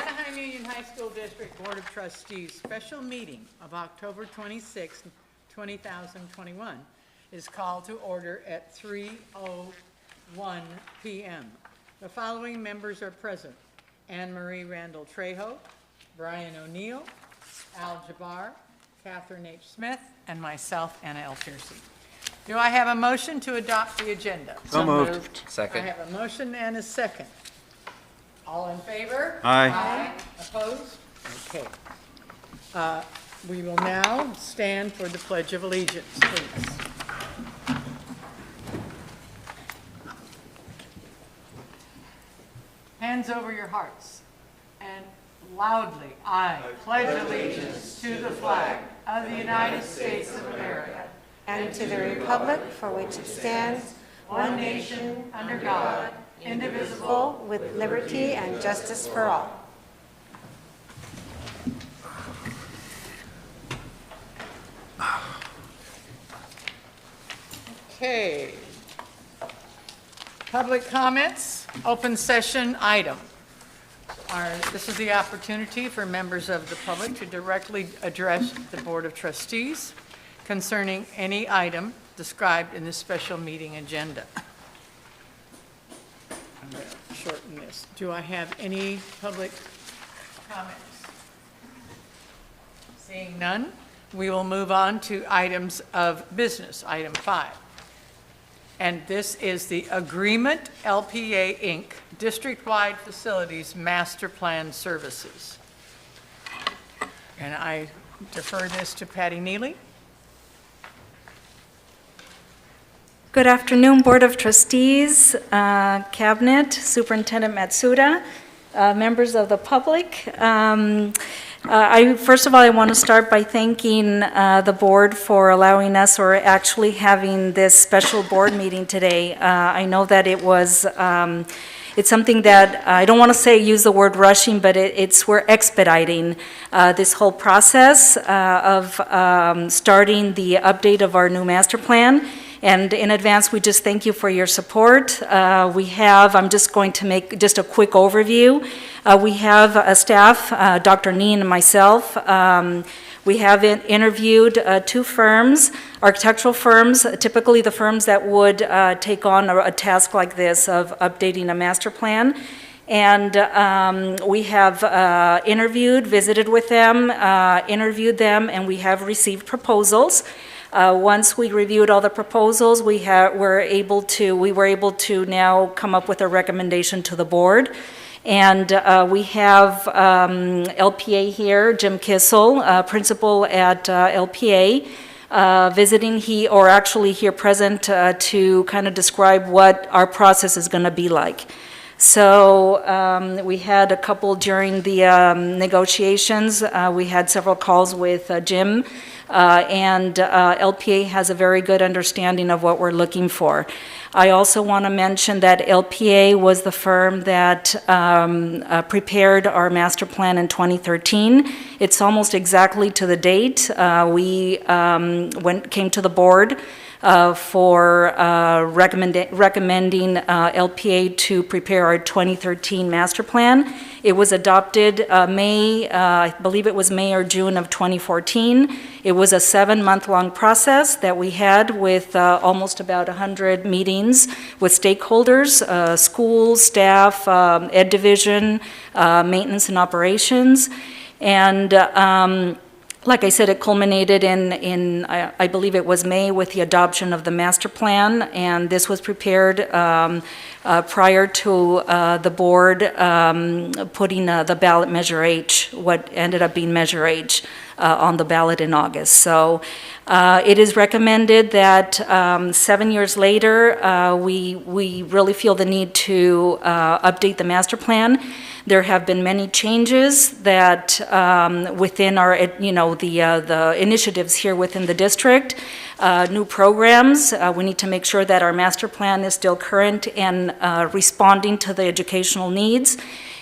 Anaheim Union High School District Board of Trustees special meeting of October 26, 2021 is called to order at 3:01 p.m. The following members are present: Anne Marie Randall Trejo, Brian O'Neill, Al Jabbar, Catherine H. Smith, and myself, Anna L. Piercy. Do I have a motion to adopt the agenda? So moved. Second. I have a motion and a second. All in favor? Aye. Aye. Opposed? Okay. We will now stand for the Pledge of Allegiance, please. Hands over your hearts and loudly, I pledge allegiance to the flag of the United States of America and to the republic for which it stands, one nation, under God, indivisible, with liberty and justice for all. Okay. Public comments, open session item. This is the opportunity for members of the public to directly address the Board of Trustees concerning any item described in this special meeting agenda. I'm going to shorten this. Do I have any public comments? Seeing none, we will move on to items of business, item 5. And this is the Agreement LPA Inc. District-wide Facilities Master Plan Services. And I defer this to Patty Neely. Good afternoon, Board of Trustees, Cabinet, Superintendent Matsuda, members of the public. First of all, I want to start by thanking the board for allowing us, or actually having this special board meeting today. I know that it's something that, I don't want to use the word rushing, but we're expediting this whole process of starting the update of our new master plan. And in advance, we just thank you for your support. I'm just going to make just a quick overview. We have a staff, Dr. Neen and myself. We have interviewed 2 firms, architectural firms, typically the firms that would take on a task like this of updating a master plan. And we have visited with them, interviewed them, and we have received proposals. Once we reviewed all the proposals, we were able to now come up with a recommendation to the board. And we have LPA here, Jim Kissel, principal at LPA, visiting here present to kind of describe what our process is going to be like. So we had a couple during the negotiations. We had several calls with Jim, and LPA has a very good understanding of what we're looking for. I also want to mention that LPA was the firm that prepared our master plan in 2013. It's almost exactly to the date. We came to the board for recommending LPA to prepare our 2013 master plan. It was adopted I believe it was May or June of 2014. It was a 7-month-long process that we had with almost about 100 meetings with stakeholders, schools, staff, ed division, maintenance and operations. And like I said, it culminated in I believe it was May, with the adoption of the master plan, and this was prepared prior to the board putting the ballot Measure H, what ended up being Measure H, on the ballot in August. So it is recommended that 7 years later, we really feel the need to update the master plan. There have been many changes that within our, the initiatives here within the district, new programs. We need to make sure that our master plan is still current and responding to the educational needs.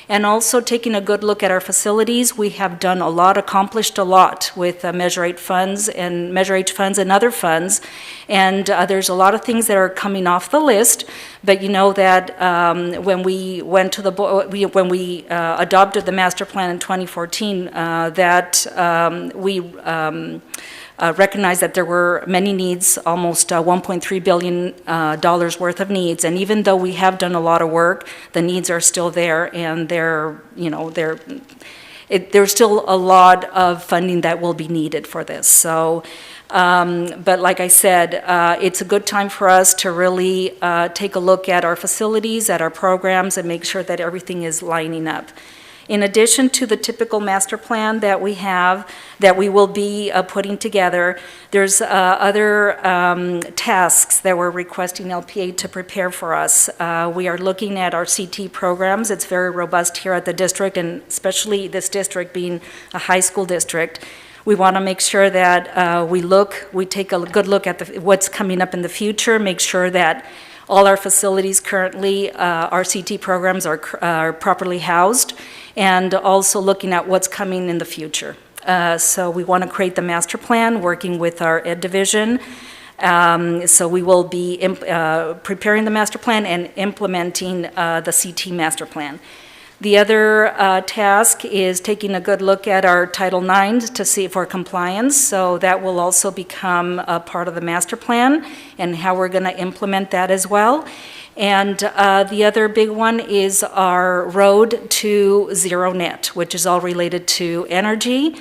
And also taking a good look at our facilities. We have done a lot, accomplished a lot with Measure H funds and other funds. And there's a lot of things that are coming off the list. But you know that when we went to when we adopted the master plan in 2014, we recognized that there were many needs, almost $1.3 billion worth of needs. And even though we have done a lot of work, the needs are still there, and there's still a lot of funding that will be needed for this. So, but like I said, it's a good time for us to really take a look at our facilities, at our programs, and make sure that everything is lining up. In addition to the typical master plan that we have, that we will be putting together, there's other tasks that we're requesting LPA to prepare for us. We are looking at our CT programs. It's very robust here at the district, and especially this district being a high school district. We want to make sure that we take a good look at what's coming up in the future, make sure that all our facilities currently, our CT programs are properly housed, and also looking at what's coming in the future. So we want to create the master plan, working with our Ed division. So we will be preparing the master plan and implementing the CT master plan. The other task is taking a good look at our Title IX to see for compliance. So that will also become a part of the master plan and how we're going to implement that as well. And the other big one is our road to zero net, which is all related to energy.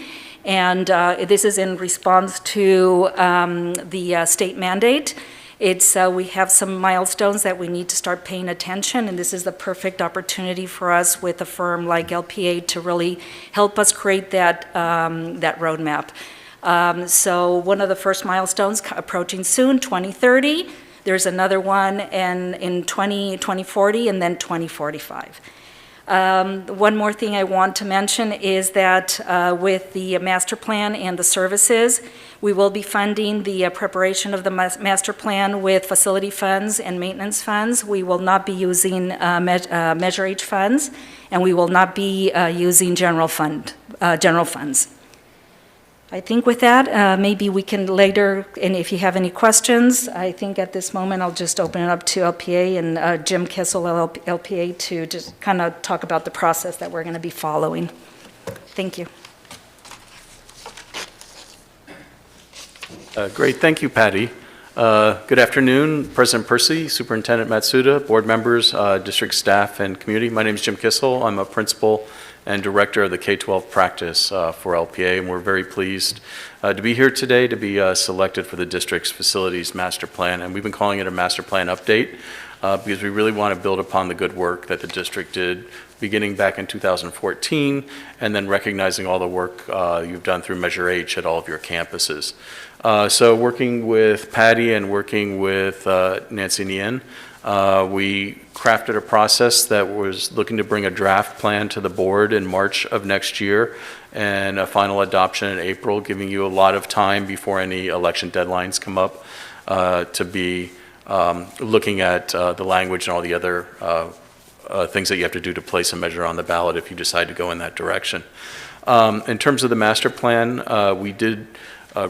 And this is in response to the state mandate. We have some milestones that we need to start paying attention, and this is the perfect opportunity for us with a firm like LPA to really help us create that roadmap. So one of the first milestones approaching soon, 2030. There's another one in 2040, and then 2045. One more thing I want to mention is that with the master plan and the services, we will be funding the preparation of the master plan with facility funds and maintenance funds. We will not be using Measure H funds, and we will not be using general funds. I think with that, maybe we can later, and if you have any questions, I think at this moment I'll just open it up to LPA and Jim Kissel, LPA, to just kind of talk about the process that we're going to be following. Thank you. Great, thank you, Patty. Good afternoon, President Percy, Superintendent Matsuda, board members, district staff, and community. My name is Jim Kissel. I'm a principal and director of the K-12 practice for LPA, and we're very pleased to be here today to be selected for the district's facilities master plan. And we've been calling it a master plan update because we really want to build upon the good work that the district did beginning back in 2014, and then recognizing all the work you've done through Measure H at all of your campuses. So working with Patty and working with Nancy Nien, we crafted a process that was looking to bring a draft plan to the board in March of next year and a final adoption in April, giving you a lot of time before any election deadlines come up to be looking at the language and all the other things that you have to do to place a measure on the ballot if you decide to go in that direction. In terms of the master plan, we did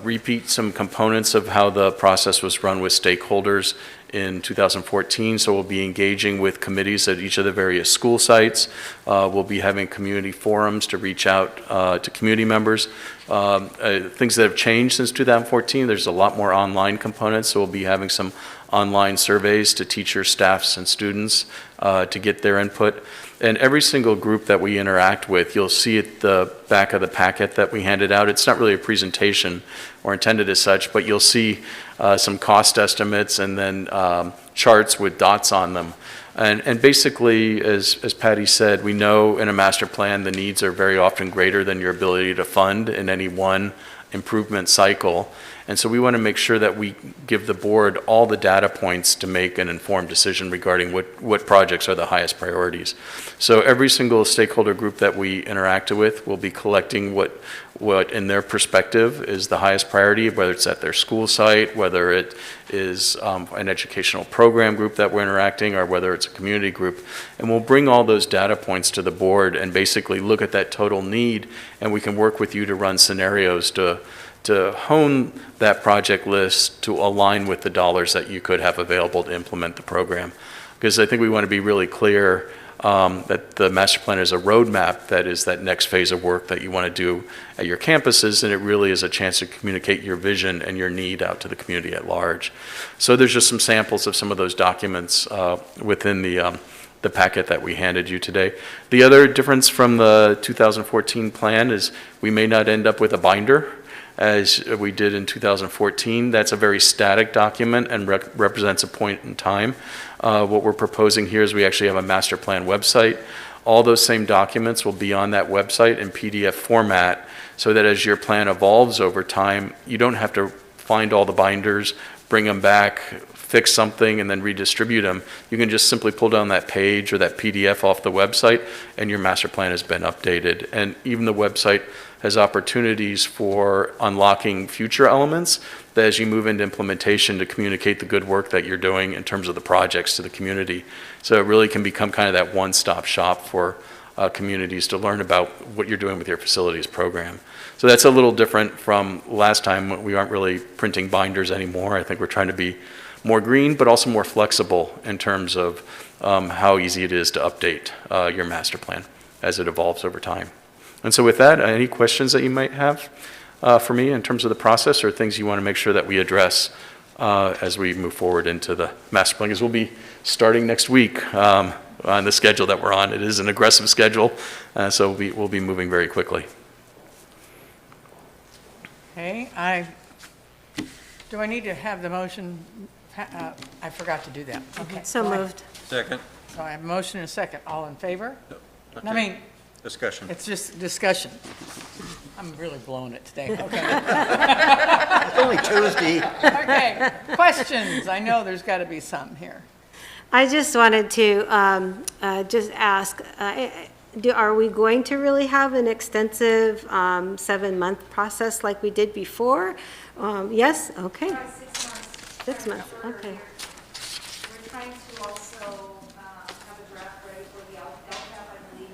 repeat some components of how the process was run with stakeholders in 2014, so we'll be engaging with committees at each of the various school sites. We'll be having community forums to reach out to community members. Things that have changed since 2014, there's a lot more online components, so we'll be having some online surveys to teachers, staffs, and students to get their input. And every single group that we interact with, you'll see at the back of the packet that we handed out. It's not really a presentation or intended as such, but you'll see some cost estimates and then charts with dots on them. And basically, as Patty said, we know in a master plan the needs are very often greater than your ability to fund in any one improvement cycle. And so we want to make sure that we give the board all the data points to make an informed decision regarding what projects are the highest priorities. So every single stakeholder group that we interact with will be collecting what what, in their perspective, is the highest priority, whether it's at their school site, whether it is an educational program group that we're interacting, or whether it's a community group. And we'll bring all those data points to the board and basically look at that total need, and we can work with you to run scenarios to hone that project list to align with the dollars that you could have available to implement the program. Because I think we want to be really clear that the master plan is a roadmap that is that next phase of work that you want to do at your campuses, and it really is a chance to communicate your vision and your need out to the community at large. So there's just some samples of some of those documents within the packet that we handed you today. The other difference from the 2014 plan is we may not end up with a binder as we did in 2014. That's a very static document and represents a point in time. What we're proposing here is we actually have a master plan website. All those same documents will be on that website in PDF format, so that as your plan evolves over time, you don't have to find all the binders, bring them back, fix something, and then redistribute them. You can just simply pull down that page or that PDF off the website, and your master plan has been updated. And even the website has opportunities for unlocking future elements that, as you move into implementation, to communicate the good work that you're doing in terms of the projects to the community. So it really can become kind of that one-stop shop for communities to learn about what you're doing with your facilities program. So that's a little different from last time. We aren't really printing binders anymore. I think we're trying to be more green, but also more flexible in terms of how easy it is to update your master plan as it evolves over time. And so with that, any questions that you might have for me in terms of the process, or things you want to make sure that we address as we move forward into the master plan? Because we'll be starting next week on the schedule that we're on. It is an aggressive schedule, so we'll be moving very quickly. Okay, do I need to have the motion? I forgot to do that. Okay. So moved. Second. So I have a motion and a second. All in favor? Okay. I mean, Discussion. it's just discussion. I'm really blowing it today. Okay. It's only Tuesday. Okay, questions? I know there's got to be some here. I just wanted to just ask, are we going to really have an extensive 7-month process like we did before? Yes? Okay. 6 months. 6 months, We're okay. We're trying to also have a draft ready for the LCAP, I believe,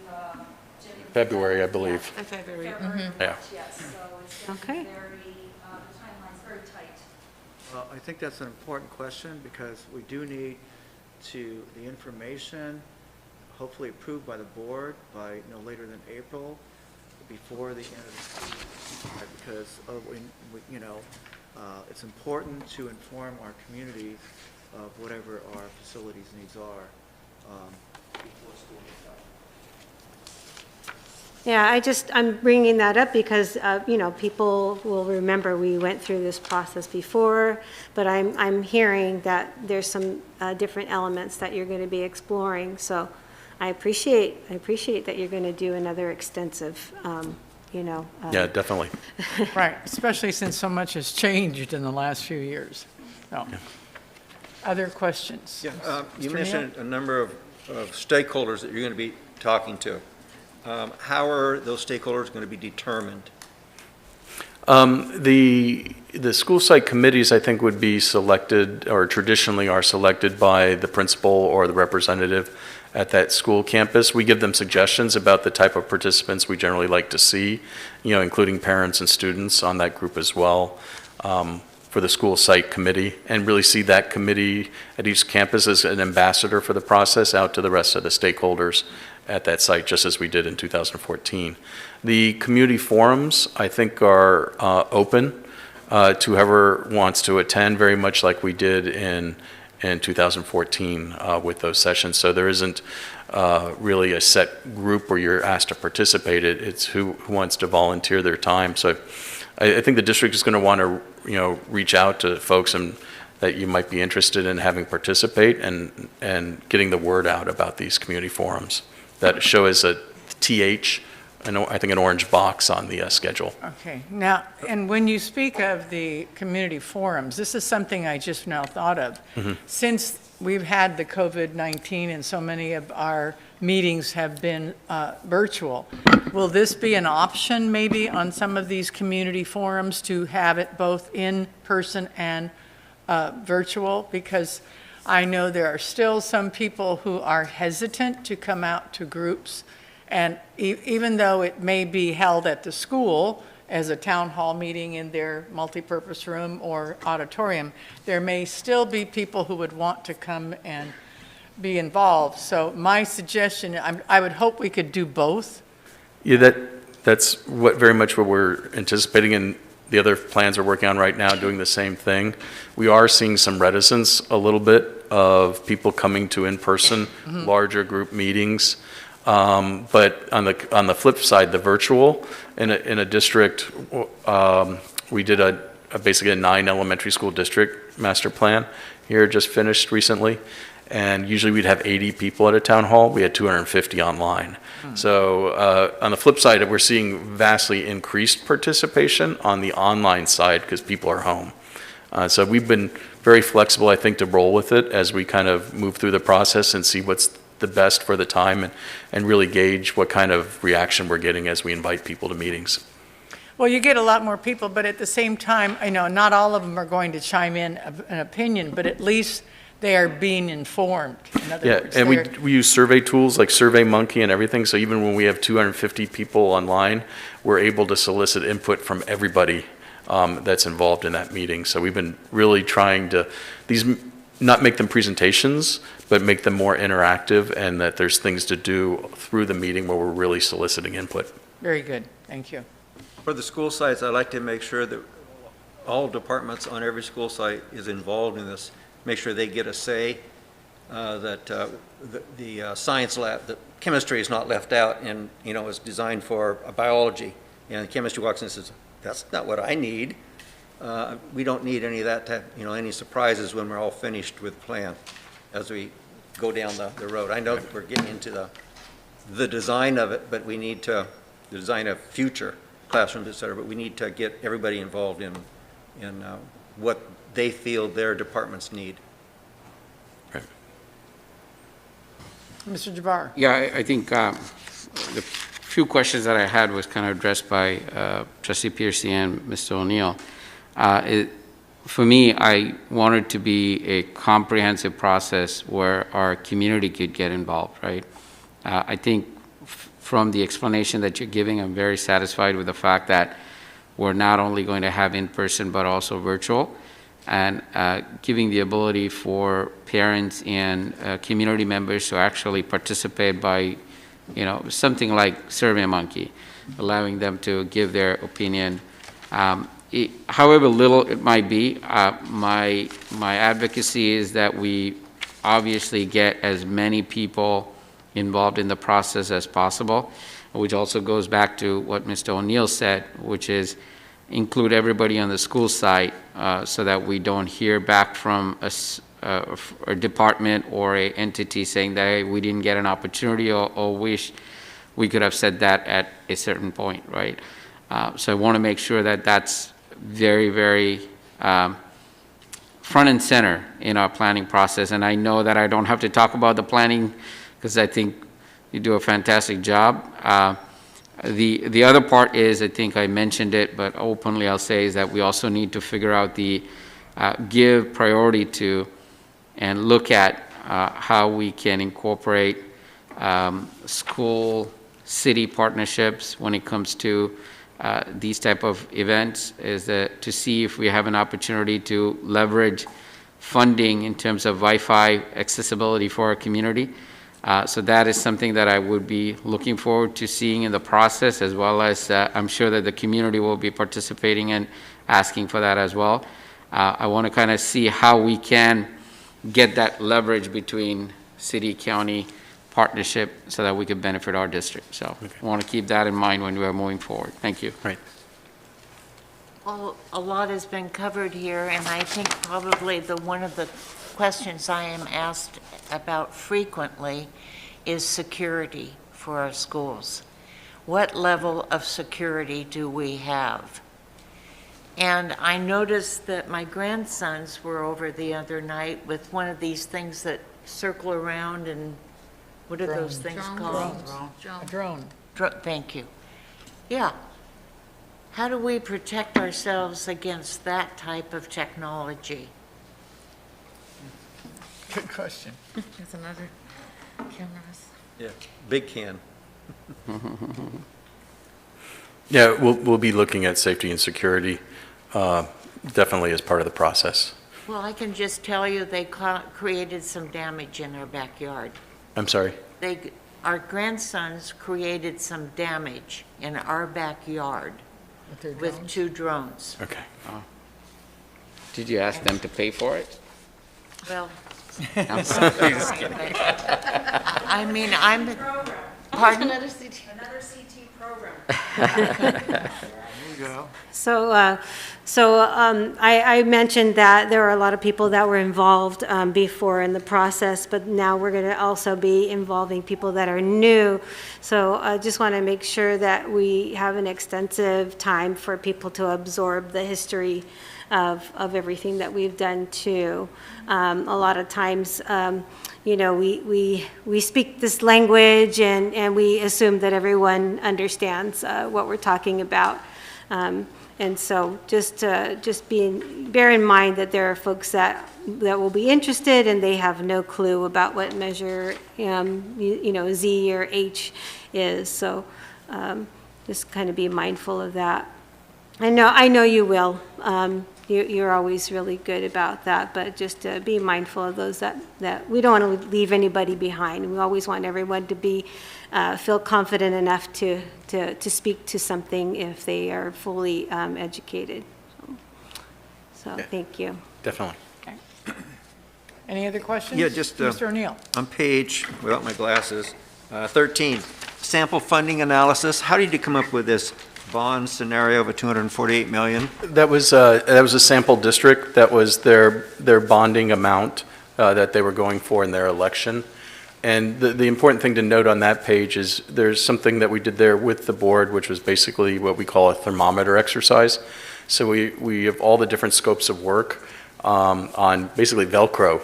Jim. February, I believe. February. Yeah. Yes, so it's going to Okay. be very, the timeline's very tight. Well, I think that's an important question, because we do need the information hopefully approved by the board by no later than April, before the end of the school year. Because it's important to inform our communities of whatever our facilities needs are before school gets out. Yeah, I'm bringing that up because, people will remember we went through this process before, but I'm hearing that there's some different elements that you're going to be exploring. So I appreciate that you're going to do another extensive, Yeah, definitely. Right, especially since so much has changed in the last few years. So, other questions? Yeah, you Mr. mentioned a number of stakeholders that you're going to be talking to. How are those stakeholders going to be determined? The school site committees, I think, would be selected, or traditionally are selected by the principal or the representative at that school campus. We give them suggestions about the type of participants we generally like to see, including parents and students on that group as well, for the school site committee, and really see that committee at each campus as an ambassador for the process out to the rest of the stakeholders at that site, just as we did in 2014. The community forums, I think, are open to whoever wants to attend, very much like we did in 2014 with those sessions. So there isn't really a set group where you're asked to participate. It's who wants to volunteer their time. So I think the district is going to want to, reach out to folks that you might be interested in having participate, and getting the word out about these community forums that show as a TH I think, an orange box on the schedule. Okay, now, and when you speak of the community forums, this is something I just now thought of. Since we've had the COVID-19 and so many of our meetings have been virtual, will this be an option maybe on some of these community forums to have it both in person and virtual? Because I know there are still some people who are hesitant to come out to groups, and even though it may be held at the school as a town hall meeting in their multipurpose room or auditorium, there may still be people who would want to come and be involved. So my suggestion, I would hope we could do both. Yeah, that's very much what we're anticipating, and the other plans we're working on right now doing the same thing. We are seeing some reticence a little bit of people coming to in-person, larger group meetings. But on the flip side, the virtual, in a district, we did basically a 9 elementary school district master plan here, just finished recently. And usually we'd have 80 people at a town hall. We had 250 online. So on the flip side, we're seeing vastly increased participation on the online side because people are home. So we've been very flexible, I think, to roll with it as we kind of move through the process and see what's the best for the time and really gauge what kind of reaction we're getting as we invite people to meetings. Well, you get a lot more people, but at the same time, I know not all of them are going to chime in an opinion, but at least they are being informed. In other words, and we use survey tools like SurveyMonkey and everything, so even when we have 250 people online, we're able to solicit input from everybody that's involved in that meeting. So we've been really trying to, not make them presentations, but make them more interactive, and that there's things to do through the meeting where we're really soliciting input. Very good, thank you. For the school sites, I'd like to make sure that all departments on every school site is involved in this. Make sure they get a say, that the science lab, the chemistry is not left out and, is designed for biology. And chemistry walks in and says, that's not what I need. We don't need any of that type, any surprises when we're all finished with plan as we go down the road. I know that we're getting into the design of it, but we need to, the design of future classrooms, et cetera, but we need to get everybody involved in what they feel their departments need. Right. Mr. Jabbar. Yeah, I think the few questions that I had was kind of addressed by Trustee Piercy and Mr. O'Neill. For me, I wanted to be a comprehensive process where our community could get involved, right? I think from the explanation that you're giving, I'm very satisfied with the fact that we're not only going to have in-person but also virtual, and giving the ability for parents and community members to actually participate by, something like SurveyMonkey, allowing them to give their opinion. However little it might be, my advocacy is that we obviously get as many people involved in the process as possible, which also goes back to what Mr. O'Neill said, which is include everybody on the school site so that we don't hear back from a department or an entity saying that, hey, we didn't get an opportunity or wish we could have said that at a certain point, right? So I want to make sure that that's very, very front and center in our planning process. And I know that I don't have to talk about the planning because I think you do a fantastic job. The other part is, I think I mentioned it, but openly I'll say, is that we also need to figure out give priority to and look at how we can incorporate school-city partnerships when it comes to these type of events, is to see if we have an opportunity to leverage funding in terms of Wi-Fi accessibility for our community. So that is something that I would be looking forward to seeing in the process, as well as I'm sure that the community will be participating and asking for that as well. I want to kind of see how we can get that leverage between city-county partnership so that we could benefit our district. So I want to keep that in mind when we are moving forward. Thank you. Right. Well, a lot has been covered here, and I think probably one of the questions I am asked about frequently is security for our schools. what level of security do we have? And I noticed that my grandsons were over the other night with one of these things that circle around and, what are those things called? A drone. Thank you. Yeah. How do we protect ourselves against that type of technology? Good question. There's another cameras. Yeah, big can. Yeah, we'll be looking at safety and security, definitely as part of the process. Well, I can just tell you they created some damage in our backyard. I'm sorry? Our grandsons created some damage in our backyard their with drones? 2 drones. Okay. Did you ask them to pay for it? Well, I'm sorry, just kidding. I mean, pardon? Another CT. Another CT program. There you go. I mentioned that there are a lot of people that were involved before in the process, but now we're going to also be involving people that are new. So I just want to make sure that we have an extensive time for people to absorb the history of everything that we've done too. A lot of times, we speak this language and we assume that everyone understands what we're talking about. And so bear in mind that there are folks that will be interested and they have no clue about what measure, Z or H is. So just kind of be mindful of that. I know you will. You're always really good about that, but just be mindful of those that we don't want to leave anybody behind. We always want everyone to feel confident enough to speak to something if they are fully educated. So thank you. Definitely. Any other questions? Yeah, just, Mr. O'Neill? On page, without my glasses, 13, sample funding analysis. How did you come up with this bond scenario of a $248 million? That was a sample district. That was their bonding amount that they were going for in their election. And the important thing to note on that page is there's something that we did there with the board, which was basically what we call a thermometer exercise. So we have all the different scopes of work on basically Velcro.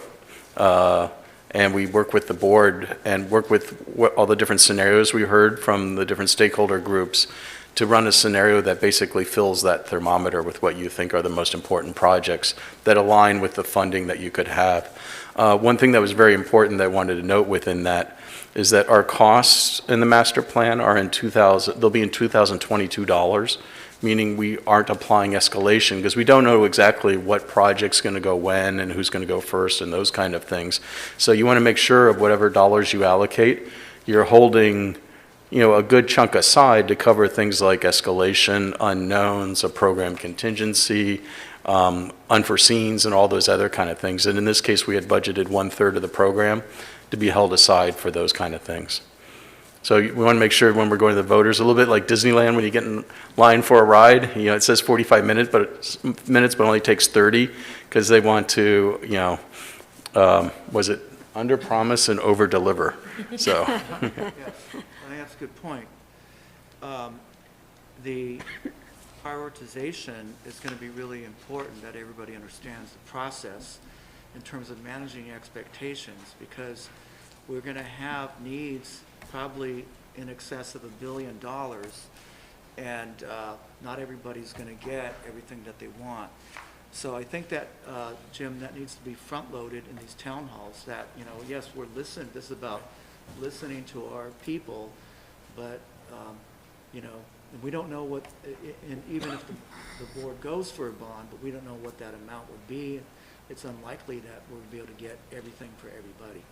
And we work with the board and work with all the different scenarios we heard from the different stakeholder groups to run a scenario that basically fills that thermometer with what you think are the most important projects that align with the funding that you could have. One thing that was very important that I wanted to note within that is that our costs in the master plan are they'll be in 2022 dollars, meaning we aren't applying escalation because we don't know exactly what project's going to go when and who's going to go first and those kind of things. So you want to make sure of whatever dollars you allocate, you're holding a good chunk aside to cover things like escalation, unknowns, a program contingency, unforeseens, and all those other kind of things. And in this case, we had budgeted 1/3 of the program to be held aside for those kind of things. So we want to make sure when we're going to the voters, a little bit like Disneyland when you get in line for a ride, it says 45 minutes, but only takes 30 because they want to, was it under promise and over deliver? So. Yes, I think that's a good point. The prioritization is going to be really important that everybody understands the process in terms of managing expectations because we're going to have needs probably in excess of $1 billion and not everybody's going to get everything that they want. So I think that, Jim, that needs to be front-loaded in these town halls that, yes, we're listening, this is about listening to our people, but, we don't know what, and even if the board goes for a bond, but we don't know what that amount would be, it's unlikely that we'll be able to get everything for everybody.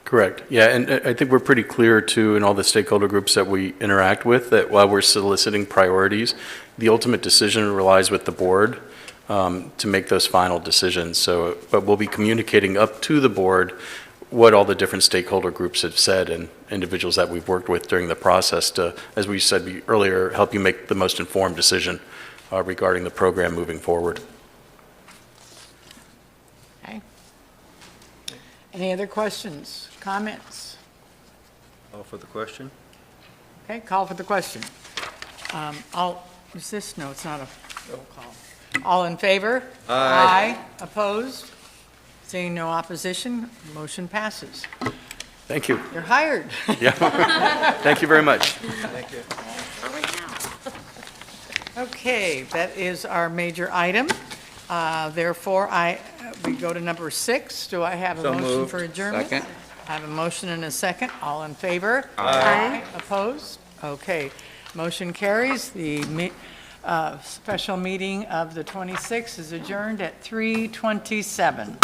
Correct. Yeah, and I think we're pretty clear too in all the stakeholder groups that we interact with that while we're soliciting priorities, the ultimate decision relies with the board to make those final decisions. So, but we'll be communicating up to the board what all the different stakeholder groups have said and individuals that we've worked with during the process to, as we said earlier, help you make the most informed decision regarding the program moving forward. Okay. Any other questions, comments? All for the question? Okay, call for the question. Is this, no, it's not a roll call. All in favor? Aye. Opposed? Seeing no opposition, motion passes. Thank you. You're hired. Yeah. Thank you very much. Okay, that is our major item. Therefore, we go to number 6. Do I have a So motion moved. for adjournment? Second. I have a motion and a second. All in favor? Aye. Opposed? Okay, motion carries. The special meeting of the 26th is adjourned at 3:27.